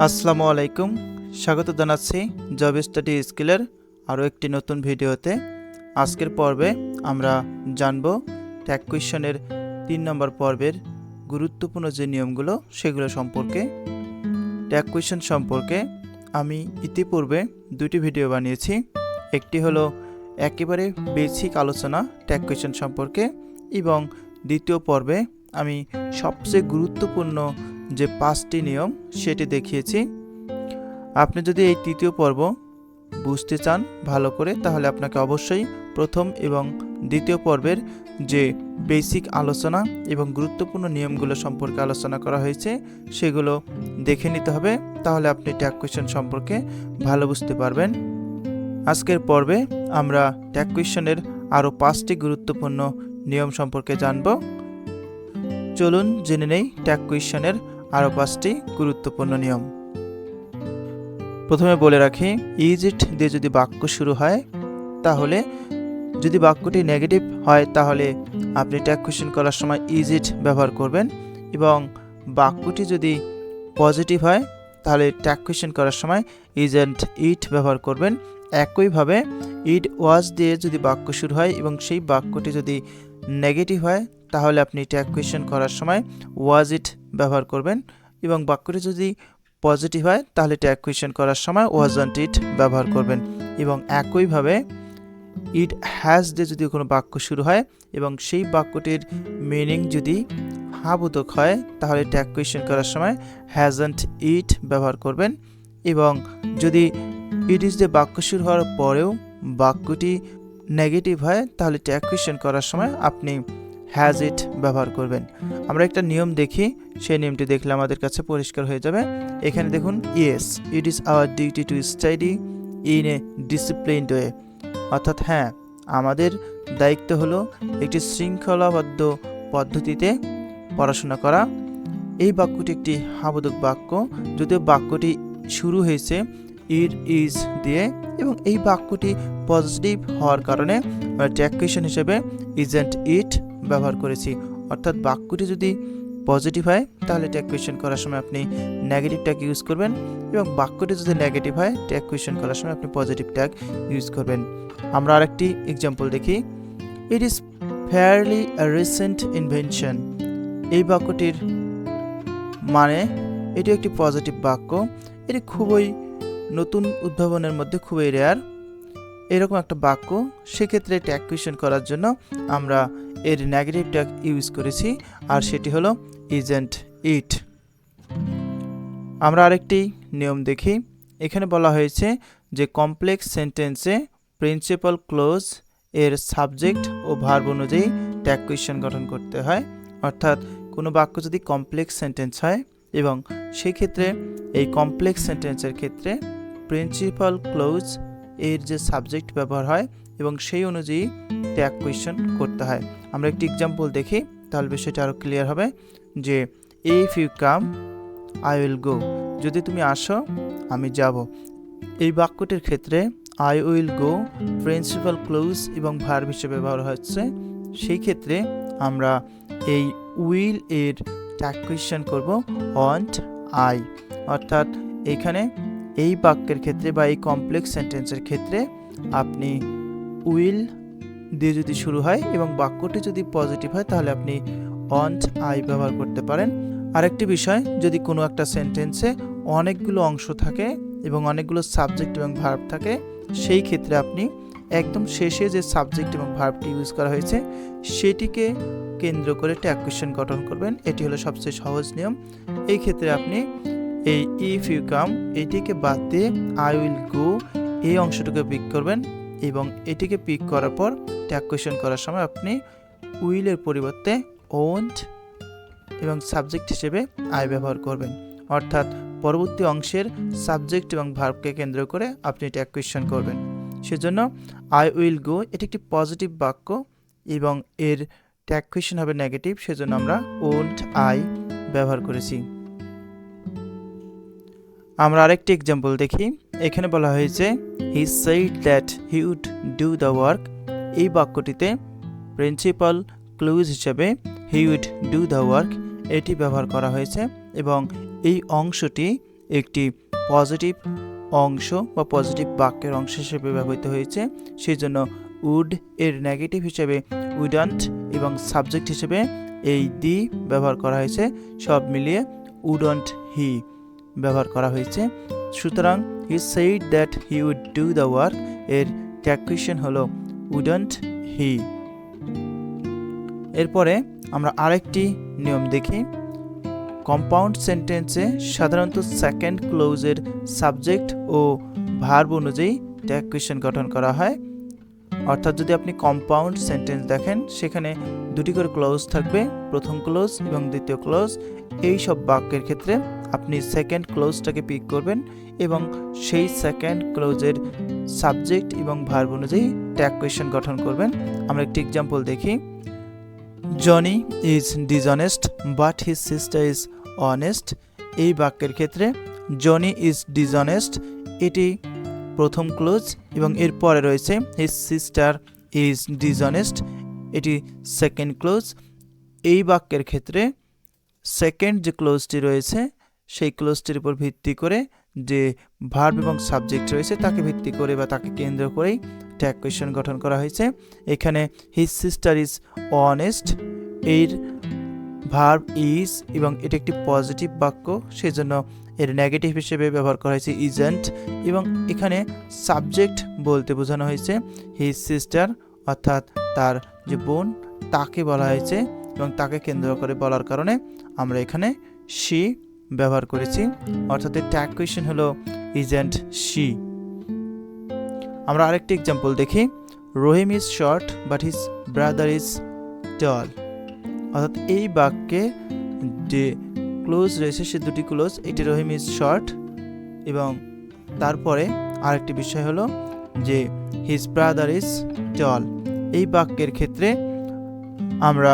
আসসালামু আলাইকুম, স্বাগত জানাচ্ছি জব স্টাডি স্কিলের আরও একটি নতুন ভিডিওতে। আজকের পর্বে আমরা জানব ট্যাগ কোয়েশ্চনের 3 নম্বর পর্বের গুরুত্বপূর্ণ যে নিয়মগুলো সেগুলো সম্পর্কে। ট্যাগ কোয়েশ্চন সম্পর্কে আমি ইতিপূর্বে দুটি ভিডিও বানিয়েছি। একটি হলো একেবারে বেসিক আলোচনা ট্যাগ কোয়েশ্চন সম্পর্কে, এবং দ্বিতীয় পর্বে আমি সবচেয়ে গুরুত্বপূর্ণ যে 5টি নিয়ম সেটি দেখিয়েছি। আপনি যদি এই তৃতীয় পর্ব বুঝতে চান ভালো করে, তাহলে আপনাকে অবশ্যই প্রথম এবং দ্বিতীয় পর্বের যে বেসিক আলোচনা এবং গুরুত্বপূর্ণ নিয়মগুলো সম্পর্কে আলোচনা করা হয়েছে সেগুলো দেখে নিতে হবে, তাহলে আপনি ট্যাগ কোয়েশ্চন সম্পর্কে ভালো বুঝতে পারবেন। আজকের পর্বে আমরা ট্যাগ কোয়েশ্চনের আরও 5টি গুরুত্বপূর্ণ নিয়ম সম্পর্কে জানব। চলুন জেনে নেই ট্যাগ কোয়েশ্চনের আরও 5টি গুরুত্বপূর্ণ নিয়ম। প্রথমে বলে রাখি, ইজ ইট দিয়ে যদি বাক্য শুরু হয়, তাহলে যদি বাক্যটি নেগেটিভ হয় তাহলে আপনি ট্যাগ কোয়েশ্চন করার সময় ইজ ইট ব্যবহার করবেন, এবং বাক্যটি যদি পজিটিভ হয় তাহলে ট্যাগ কোয়েশ্চন করার সময় ইজন্ট ইট ব্যবহার করবেন। একইভাবে ইট ওয়াজ দিয়ে যদি বাক্য শুরু হয় এবং সেই বাক্যটি যদি নেগেটিভ হয় তাহলে আপনি ট্যাগ কোয়েশ্চন করার সময় ওয়াজ ইট ব্যবহার করবেন, এবং বাক্যটি যদি পজিটিভ হয় তাহলে ট্যাগ কোয়েশ্চন করার সময় ওয়াজন্ট ইট ব্যবহার করবেন। এবং একইভাবে ইট হ্যাজ দিয়ে যদি কোনো বাক্য শুরু হয় এবং সেই বাক্যটির মিনিং যদি হাবোধক হয় তাহলে ট্যাগ কোয়েশ্চন করার সময় হ্যাজন্ট ইট ব্যবহার করবেন। এবং যদি ইট ইজ দিয়ে বাক্য শুরু হওয়ার পরেও বাক্যটি নেগেটিভ হয় তাহলে ট্যাগ কোয়েশ্চন করার সময় আপনি হ্যাজ ইট ব্যবহার করবেন। আমরা একটা নিয়ম দেখি, সেই নিয়মটি দেখলে আমাদের কাছে পরিষ্কার হয়ে যাবে। এখানে দেখুন, yes it is our duty to study in a disciplined way, অর্থাৎ হ্যাঁ, আমাদের দায়িত্ব হলো একটি শৃঙ্খলাবদ্ধ পদ্ধতিতে পড়াশোনা করা। এই বাক্যটি একটি হাবোধক বাক্য, যদিও বাক্যটি শুরু হয়েছে ইট ইজ দিয়ে, এবং এই বাক্যটি পজিটিভ হওয়ার কারণে আমরা ট্যাগ কোয়েশ্চন হিসেবে ইজন্ট ইট ব্যবহার করেছি। অর্থাৎ বাক্যটি যদি পজিটিভ হয় তাহলে ট্যাগ কোয়েশ্চন করার সময় আপনি নেগেটিভ ট্যাগ ইউজ করবেন, এবং বাক্যটি যদি নেগেটিভ হয় ট্যাগ কোয়েশ্চন করার সময় আপনি পজিটিভ ট্যাগ ইউজ করবেন। আমরা আরেকটি এক্সাম্পল দেখি, it is fairly recent invention. এই বাক্যটির মানে এটি একটি পজিটিভ বাক্য, এটি খুবই নতুন উদ্ভাবনের মধ্যে খুবই রেয়ার এরকম একটা বাক্য। সেক্ষেত্রে ট্যাগ কোয়েশ্চন করার জন্য আমরা এর নেগেটিভ ট্যাগ ইউজ করেছি, আর সেটি হলো ইজন্ট ইট। আমরা আরেকটি নিয়ম দেখি, এখানে বলা হয়েছে যে কমপ্লেক্স সেন্টেন্সে প্রিন্সিপাল ক্লোজ এর সাবজেক্ট ও ভার্ব অনুযায়ী ট্যাগ কোয়েশ্চন গঠন করতে হয়। অর্থাৎ কোনো বাক্য যদি কমপ্লেক্স সেন্টেন্স হয় এবং সেই ক্ষেত্রে এই কমপ্লেক্স সেন্টেন্সের ক্ষেত্রে প্রিন্সিপাল ক্লোজ এর যে সাবজেক্ট ব্যবহার হয় এবং সেই অনুযায়ী ট্যাগ কোয়েশ্চন করতে হয়। আমরা একটি এক্সাম্পল দেখি, তাহলে বিষয়টা আরও ক্লিয়ার হবে। যে if you come I will go, যদি তুমি আসো আমি যাব। এই বাক্যটির ক্ষেত্রে I will go principal clause এবং ভার্ব হিসেবে ব্যবহার হচ্ছে। সেই ক্ষেত্রে আমরা এই উইল এর ট্যাগ কোয়েশ্চন করব ওয়ান্ট আই। অর্থাৎ এখানে এই বাক্যের ক্ষেত্রে বা এই কমপ্লেক্স সেন্টেন্সের ক্ষেত্রে আপনি উইল দিয়ে যদি শুরু হয় এবং বাক্যটি যদি পজিটিভ হয় তাহলে আপনি ওয়ান্ট আই ব্যবহার করতে পারেন। আরেকটি বিষয়, যদি কোনো একটা সেন্টেন্সে অনেকগুলো অংশ থাকে এবং অনেকগুলো সাবজেক্ট এবং ভার্ব থাকে, সেই ক্ষেত্রে আপনি একদম শেষে যে সাবজেক্ট এবং ভার্বটি ইউজ করা হয়েছে সেটিকে কেন্দ্র করে ট্যাগ কোয়েশ্চন গঠন করবেন। এটি হলো সবচেয়ে সহজ নিয়ম। এই ক্ষেত্রে আপনি এই ইফ ইউ কাম এটিকে বাদ দিয়ে আই উইল গো এই অংশটুকে পিক করবেন, এবং এটিকে পিক করার পর ট্যাগ কোয়েশ্চন করার সময় আপনি উইলের পরিবর্তে ওন্ট এবং সাবজেক্ট হিসেবে আই ব্যবহার করবেন। অর্থাৎ পরবর্তী অংশের সাবজেক্ট এবং ভার্বকে কেন্দ্র করে আপনি ট্যাগ কোয়েশ্চন করবেন। সেজন্য আই উইল গো এটি একটি পজিটিভ বাক্য এবং এর ট্যাগ কোয়েশ্চন হবে নেগেটিভ, সেজন্য আমরা ওন্ট আই ব্যবহার করেছি। আমরা আরেকটি এক্সাম্পল দেখি, এখানে বলা হয়েছে he said that he would do the work. এই বাক্যটিতে প্রিন্সিপাল ক্লুজ হিসেবে he would do the work এটি ব্যবহার করা হয়েছে, এবং এই অংশটি একটি পজিটিভ অংশ বা পজিটিভ বাক্যের অংশ হিসেবে ব্যবহৃত হয়েছে, সেই জন্য উড এর নেগেটিভ হিসেবে উডন্ট এবং সাবজেক্ট হিসেবে এই দি ব্যবহার করা হয়েছে, সব মিলিয়ে উডন্ট হি ব্যবহার করা হয়েছে। সুতরাং he said that he would do the work এর ট্যাগ কোয়েশ্চেন হলো উডন্ট হি। এরপরে আমরা আরেকটি নিয়ম দেখি। কম্পাউন্ড সেন্টেন্সে সাধারণত সেকেন্ড ক্লোজের সাবজেক্ট ও ভার্ব অনুযায়ী ট্যাগ কোয়েশ্চেন গঠন করা হয়। অর্থাৎ যদি আপনি কম্পাউন্ড সেন্টেন্স দেখেন, সেখানে দুটি করে ক্লোজ থাকবে, প্রথম ক্লোজ এবং দ্বিতীয় ক্লোজ। এই সব বাক্যের ক্ষেত্রে আপনি সেকেন্ড ক্লোজটাকে পিক করবেন এবং সেই সেকেন্ড ক্লোজের সাবজেক্ট এবং ভার্ব অনুযায়ী ট্যাগ কোয়েশ্চেন গঠন করবেন। আমরা একটি এক্সাম্পল দেখি। Johnny is dishonest but his sister is honest. এই বাক্যের ক্ষেত্রে জনি ইজ ডিসঅনেস্ট এটি প্রথম ক্লোজ এবং এরপরে রয়েছে হিজ সিস্টার ইজ ডিসঅনেস্ট, এটি সেকেন্ড ক্লোজ। এই বাক্যের ক্ষেত্রে সেকেন্ড যে ক্লোজটি রয়েছে সেই ক্লোজটির উপর ভিত্তি করে যে ভার্ব এবং সাবজেক্ট রয়েছে তাকে ভিত্তি করে বা তাকে কেন্দ্র করেই ট্যাগ কোয়েশ্চেন গঠন করা হয়েছে। এখানে হিজ সিস্টার ইজ অনেস্ট এর ভার্ব ইজ এবং এটি একটি পজিটিভ বাক্য, সেজন্য এর নেগেটিভ হিসেবে ব্যবহার করা হয়েছে ইজন্ট, এবং এখানে সাবজেক্ট বলতে বোঝানো হয়েছে হিজ সিস্টার অর্থাৎ তার যে বোন তাকে বলা হয়েছে এবং তাকে কেন্দ্র করে বলার কারণে আমরা এখানে শি ব্যবহার করেছি, অর্থাৎ এর ট্যাগ কোয়েশ্চেন হলো ইজন্ট শি। আমরা আরেকটি এক্সাম্পল দেখি। Rahim is short but his brother is tall. অর্থাৎ এই বাক্যে যে ক্লোজ রয়েছে সে দুটি ক্লোজ, এটি রহিম ইজ শর্ট এবং তারপরে আরেকটি বিষয় হলো যে হিজ ব্রাদার ইজ টল। এই বাক্যের ক্ষেত্রে আমরা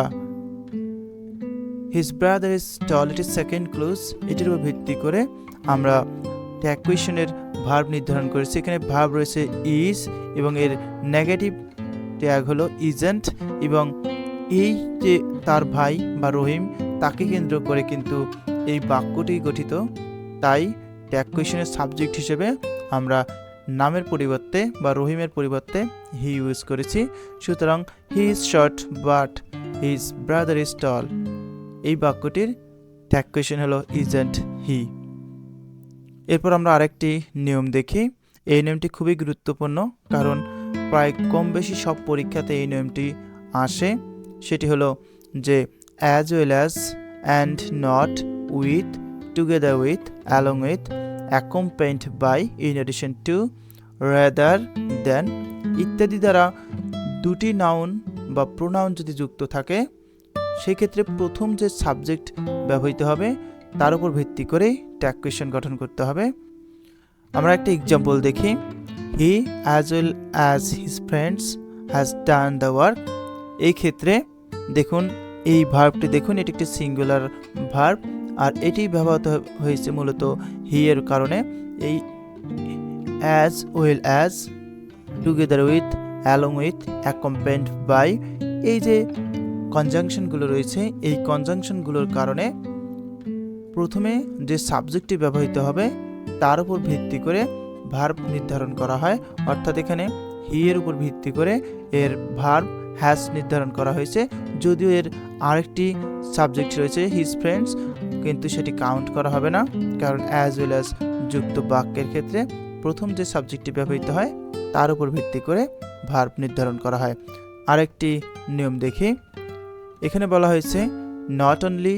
হিজ ব্রাদার ইজ টল এটি সেকেন্ড ক্লোজ, এটির উপর ভিত্তি করে আমরা ট্যাগ কোয়েশ্চেনের ভার্ব নির্ধারণ করেছি। এখানে ভার্ব রয়েছে ইজ এবং এর নেগেটিভ ট্যাগ হলো ইজন্ট, এবং এই যে তার ভাই বা রহিম তাকে কেন্দ্র করে কিন্তু এই বাক্যটি গঠিত, তাই ট্যাগ কোয়েশ্চেনের সাবজেক্ট হিসেবে আমরা নামের পরিবর্তে বা রহিমের পরিবর্তে হি ইউজ করেছি। সুতরাং he is short but his brother is টল, এই বাক্যটির ট্যাগ কোয়েশ্চেন হলো ইজন্ট হি। এরপর আমরা আরেকটি নিয়ম দেখি। এই নিয়মটি খুবই গুরুত্বপূর্ণ, কারণ প্রায় কম বেশি সব পরীক্ষাতে এই নিয়মটি আসে। সেটি হলো যে as well as, and, not, with, together with, along with, accompanied by, in addition to, rather than ইত্যাদি দ্বারা দুটি নাউন বা প্রোনাউন যদি যুক্ত থাকে সেক্ষেত্রে প্রথম যে সাবজেক্ট ব্যবহৃত হবে তার উপর ভিত্তি করেই ট্যাগ কোয়েশ্চেন গঠন করতে হবে। আমরা একটা এক্সাম্পল দেখি। হি as well as his friends has done the work. এই ক্ষেত্রে দেখুন এই ভার্বটি দেখুন, এটি একটি সিঙ্গুলার ভার্ব আর এটি ব্যবহৃত হয়েছে মূলত হি এর কারণে। এই as well as, together with, along with, accompanied by, এই যে কনজাংশনগুলো রয়েছে এই কনজাংশনগুলোর কারণে প্রথমে যে সাবজেক্টটি ব্যবহৃত হবে তার উপর ভিত্তি করে ভার্ব নির্ধারণ করা হয়। অর্থাৎ এখানে হি এর উপর ভিত্তি করে এর ভার্ব হ্যাজ নির্ধারণ করা হয়েছে, যদিও এর আরেকটি সাবজেক্ট রয়েছে হিজ ফ্রেন্ডস, কিন্তু সেটি কাউন্ট করা হবে না, কারণ অ্যাজ ওয়েল অ্যাজ যুক্ত বাক্যের ক্ষেত্রে প্রথম যে সাবজেক্টটি ব্যবহৃত হয় তার উপর ভিত্তি করে ভার্ব নির্ধারণ করা হয়। আরেকটি নিয়ম দেখি। এখানে বলা হয়েছে নট অনলি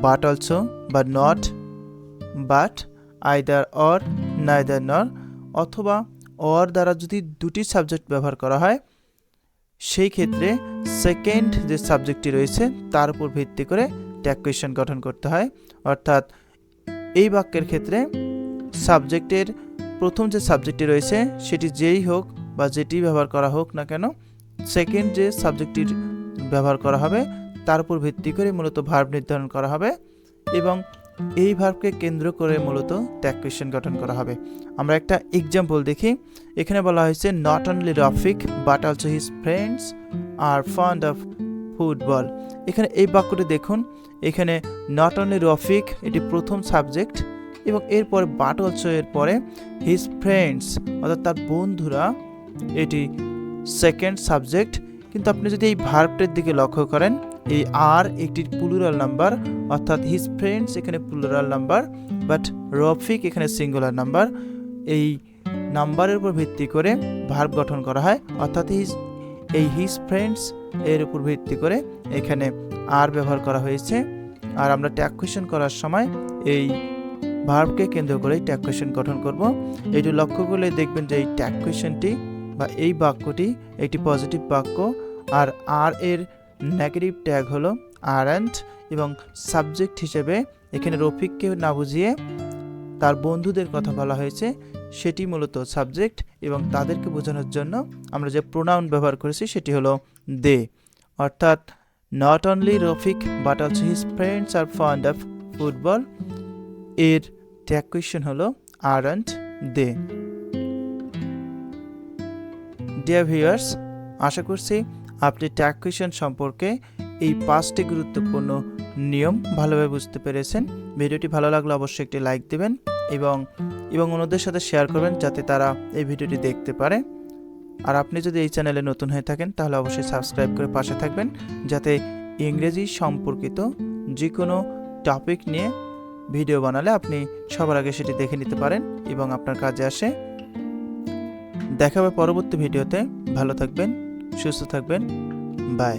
বাট অলসো, বা not but, either or, neither নর, অথবা অর দ্বারা যদি দুটি সাবজেক্ট ব্যবহার করা হয় সেই ক্ষেত্রে সেকেন্ড যে সাবজেক্টটি রয়েছে তার উপর ভিত্তি করে ট্যাগ কোয়েশ্চেন গঠন করতে হয়। অর্থাৎ এই বাক্যের ক্ষেত্রে সাবজেক্টের প্রথম যে সাবজেক্টটি রয়েছে সেটি যেই হোক বা যেটি ব্যবহার করা হোক না কেন, সেকেন্ড যে সাবজেক্টটির ব্যবহার করা হবে তার উপর ভিত্তি করে মূলত ভার্ব নির্ধারণ করা হবে এবং এই ভার্বকে কেন্দ্র করে মূলত ট্যাগ কোয়েশ্চেন গঠন করা হবে। আমরা একটা এক্সাম্পল দেখি। এখানে বলা হয়েছে not only Rafiq but also his friends are fond of football. এখানে এই বাক্যটি দেখুন, এখানে নট অনলি রফিক এটি প্রথম সাবজেক্ট এবং এরপরে বাট অলসো এর পরে হিজ ফ্রেন্ডস অর্থাৎ তার বন্ধুরা এটি সেকেন্ড সাবজেক্ট। কিন্তু আপনি যদি এই ভার্বটির দিকে লক্ষ্য করেন, এই আর একটি প্লুরাল নাম্বার, অর্থাৎ হিজ ফ্রেন্ডস এখানে প্লুরাল নাম্বার, বাট রফিক এখানে সিঙ্গুলার নাম্বার। এই নাম্বারের উপর ভিত্তি করে ভার্ব গঠন করা হয়, অর্থাৎ হিজ ফ্রেন্ডস এর উপর ভিত্তি করে এখানে আর ব্যবহার করা হয়েছে। আর আমরা ট্যাগ কোয়েশ্চেন করার সময় এই ভার্বকে কেন্দ্র করে ট্যাগ কোয়েশ্চেন গঠন করব। এটি লক্ষ্য করলে দেখবেন যে এই ট্যাগ কোয়েশ্চেনটি বা এই বাক্যটি একটি পজিটিভ বাক্য, আর আর এর নেগেটিভ ট্যাগ হলো আরন্ট, এবং সাবজেক্ট হিসেবে এখানে রফিককে না বুঝিয়ে তার বন্ধুদের কথা বলা হয়েছে, সেটি মূলত সাবজেক্ট, এবং তাদেরকে বোঝানোর জন্য আমরা যে প্রোনাউন ব্যবহার করেছি সেটি হলো দে। অর্থাৎ not only Rafiq but also his friends are fond of football, এর ট্যাগ কোয়েশ্চেন হলো আরন্ট দে। ডিয়ার ভিউয়ার্স, আশা করছি আপনি ট্যাগ কোয়েশ্চেন সম্পর্কে এই 5টি গুরুত্বপূর্ণ নিয়ম ভালোভাবে বুঝতে পেরেছেন। ভিডিওটি ভালো লাগলে অবশ্যই একটি লাইক দেবেন এবং অন্যদের সাথে শেয়ার করবেন যাতে তারা এই ভিডিওটি দেখতে পারে। আর আপনি যদি এই চ্যানেলে নতুন হয়ে থাকেন তাহলে অবশ্যই সাবস্ক্রাইব করে পাশে থাকবেন, যাতে ইংরেজি সম্পর্কিত যে কোনো টপিক নিয়ে ভিডিও বানালে আপনি সবার আগে সেটি দেখে নিতে পারেন এবং আপনার কাজে আসে। দেখা হবে পরবর্তী ভিডিওতে। ভালো থাকবেন, সুস্থ থাকবেন, বাই।